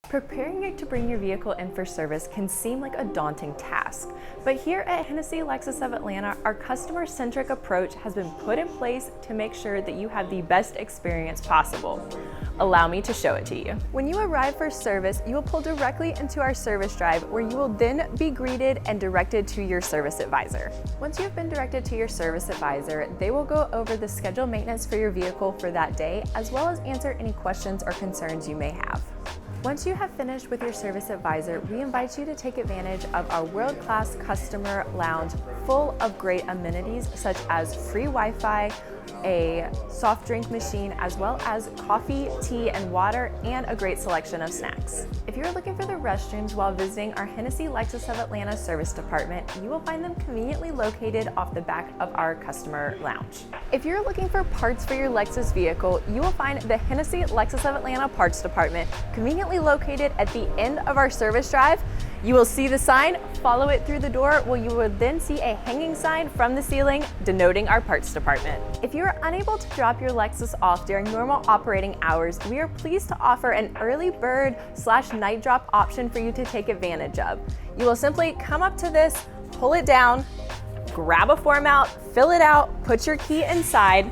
Preparing to bring your vehicle in for service can seem like a daunting task, but here at Hennessy Lexus of Atlanta, our customer-centric approach has been put in place to make sure that you have the best experience possible. Allow me to show it to you. When you arrive for service, you will pull directly into our service drive where you will then be greeted and directed to your service advisor. Once you have been directed to your service advisor, they will go over the scheduled maintenance for your vehicle for that day, as well as answer any questions or concerns you may have. Once you have finished with your service advisor, we invite you to take advantage of our world-class customer lounge full of great amenities such as free Wi-Fi, a soft drink machine, as well as coffee, tea, and water, and a great selection of snacks. If you're looking for the restrooms while visiting our Hennessy Lexus of Atlanta service department, you will find them conveniently located off the back of our customer lounge. If you're looking for parts for your Lexus vehicle, you will find the Hennessy Lexus of Atlanta parts department conveniently located at the end of our service drive. You will see the sign, follow it through the door, where you will then see a hanging sign from the ceiling denoting our parts department. If you are unable to drop your Lexus off during normal operating hours, we are pleased to offer an early bird / night drop option for you to take advantage of. You will simply come up to this, pull it down, grab a form out, fill it out, put your key inside,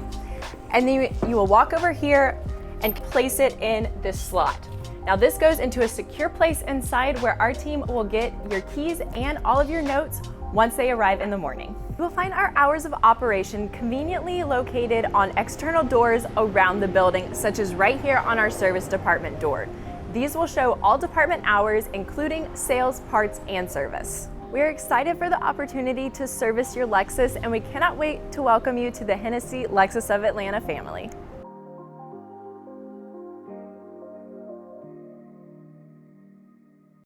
and then you will walk over here and place it in this slot. Now this goes into a secure place inside where our team will get your keys and all of your notes once they arrive in the morning. You will find our hours of operation conveniently located on external doors around the building, such as right here on our service department door. These will show all department hours, including sales, parts, and service. We are excited for the opportunity to service your Lexus, and we cannot wait to welcome you to the Hennessy Lexus of Atlanta family.